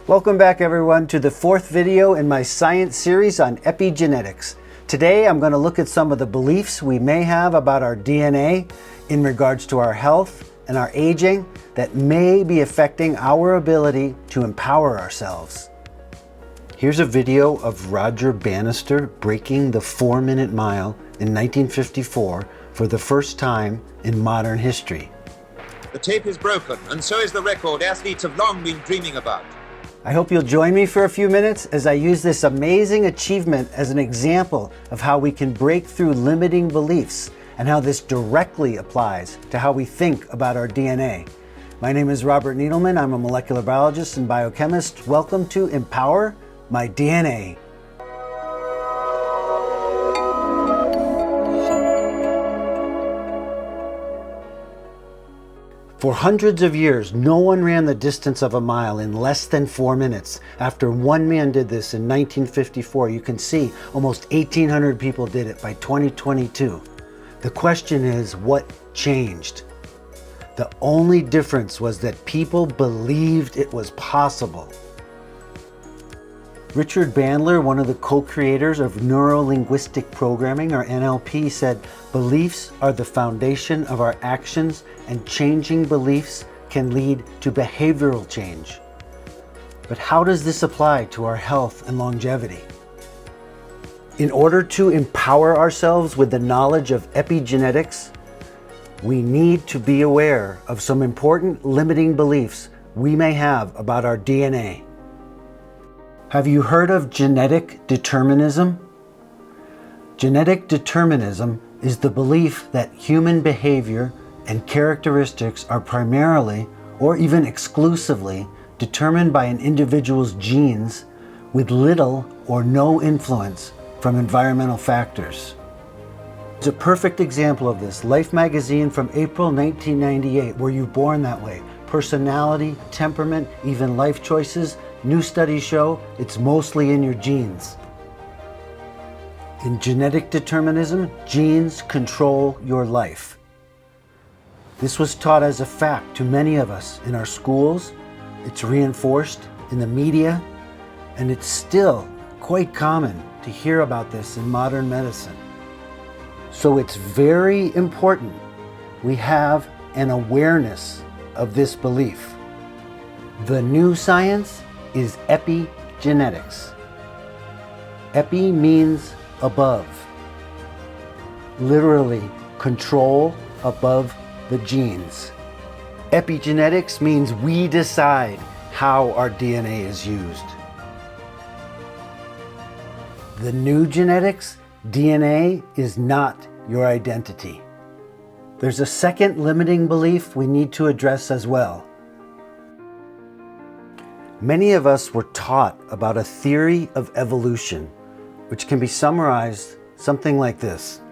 Welcome back everyone to the fourth video in my science series on epigenetics. Today I'm going to look at some of the beliefs we may have about our DNA in regards to our health and our aging that may be affecting our ability to empower ourselves. Here's a video of Roger Bannister breaking the 4-minute mile in 1954 for the first time in modern history. The tape is broken, and so is the record athletes have long been dreaming about. I hope you'll join me for a few minutes as I use this amazing achievement as an example of how we can break through limiting beliefs and how this directly applies to how we think about our DNA. My name is Robert Needleman. I'm a molecular biologist and biochemist. Welcome to Empower My DNA. For hundreds of years, no one ran the distance of a mile in less than 4 minutes. After one man did this in 1954, you can see almost 1,800 people did it by 2022. The question is, what changed? The only difference was that people believed it was possible. Richard Bandler, one of the co-creators of neuro-linguistic programming, or NLP, said, "Beliefs are the foundation of our actions, and changing beliefs can lead to behavioral change." But how does this apply to our health and longevity? In order to empower ourselves with the knowledge of epigenetics, we need to be aware of some important limiting beliefs we may have about our DNA. Have you heard of genetic determinism? Genetic determinism is the belief that human behavior and characteristics are primarily, or even exclusively, determined by an individual's genes with little or no influence from environmental factors. It's a perfect example of this. Life magazine from April 1998, Were You Born That Way? Personality, temperament, even life choices. New studies show it's mostly in your genes. In genetic determinism, genes control your life. This was taught as a fact to many of us in our schools. It's reinforced in the media, and it's still quite common to hear about this in modern medicine. So it's very important we have an awareness of this belief. The new science is epigenetics. Epi means above. Literally, control above the genes. Epigenetics means we decide how our DNA is used. The new genetics, DNA is not your identity. There's a second limiting belief we need to address as well. Many of us were taught about a theory of evolution, which can be summarized something like this.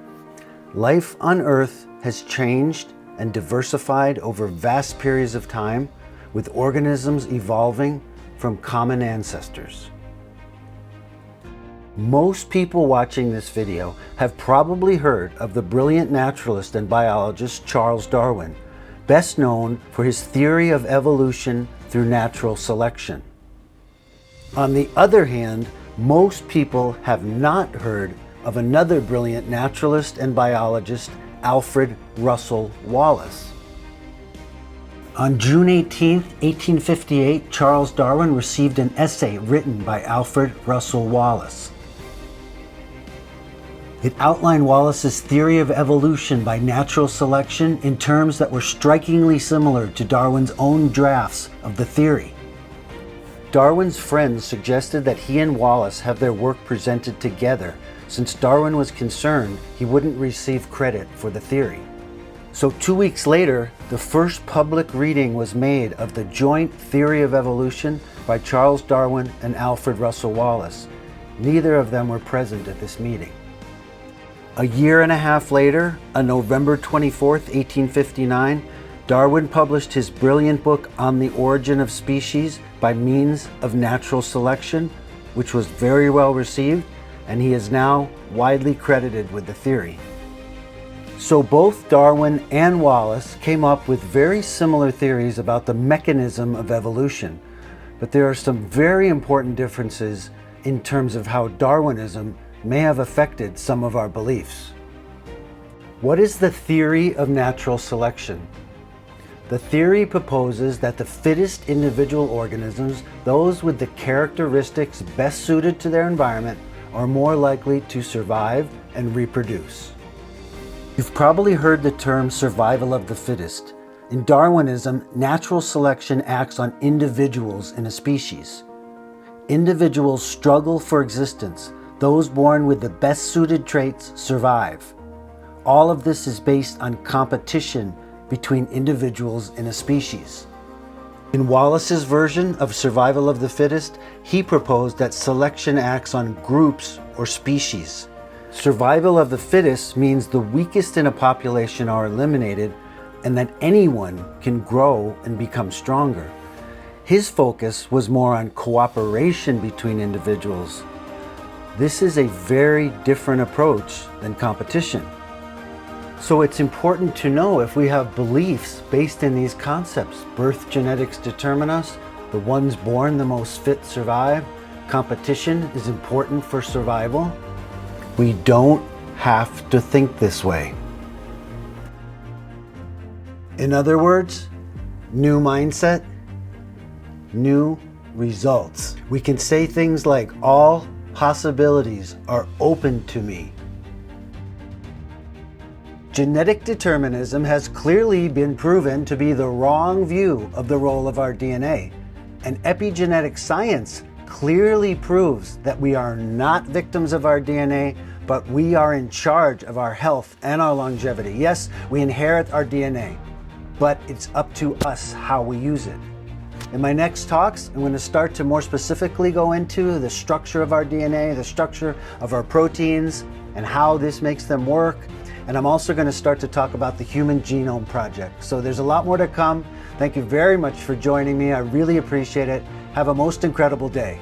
Life on Earth has changed and diversified over vast periods of time, with organisms evolving from common ancestors. Most people watching this video have probably heard of the brilliant naturalist and biologist Charles Darwin, best known for his theory of evolution through natural selection. On the other hand, most people have not heard of another brilliant naturalist and biologist, Alfred Russel Wallace. On June 18, 1858, Charles Darwin received an essay written by Alfred Russel Wallace. It outlined Wallace's theory of evolution by natural selection in terms that were strikingly similar to Darwin's own drafts of the theory. Darwin's friends suggested that he and Wallace have their work presented together, since Darwin was concerned he wouldn't receive credit for the theory. So 2 weeks later, the first public reading was made of the joint theory of evolution by Charles Darwin and Alfred Russel Wallace. Neither of them were present at this meeting. A year and a half later, on November 24, 1859, Darwin published his brilliant book On the Origin of Species by Means of Natural Selection, which was very well received, and he is now widely credited with the theory. So both Darwin and Wallace came up with very similar theories about the mechanism of evolution. but there are some very important differences in terms of how Darwinism may have affected some of our beliefs. What is the theory of natural selection? The theory proposes that the fittest individual organisms, those with the characteristics best suited to their environment, are more likely to survive and reproduce. You've probably heard the term survival of the fittest. In Darwinism, natural selection acts on individuals in a species. Individuals struggle for existence. Those born with the best suited traits survive. All of this is based on competition between individuals in a species. In Wallace's version of survival of the fittest, he proposed that selection acts on groups or species. Survival of the fittest means the weakest in a population are eliminated and that anyone can grow and become stronger. His focus was more on cooperation between individuals. This is a very different approach than competition. So it's important to know if we have beliefs based in these concepts. Birth genetics determine us. The ones born the most fit survive. Competition is important for survival. We don't have to think this way. In other words, new mindset, new results. We can say things like, all possibilities are open to me. Genetic determinism has clearly been proven to be the wrong view of the role of our DNA, and epigenetic science clearly proves that we are not victims of our DNA, but we are in charge of our health and our longevity. Yes, we inherit our DNA, but it's up to us how we use it. In my next talks, I'm going to start to more specifically go into the structure of our DNA, the structure of our proteins, and how this makes them work. And I'm also going to start to talk about the Human Genome Project. So there's a lot more to come. Thank you very much for joining me. I really appreciate it. Have a most incredible day.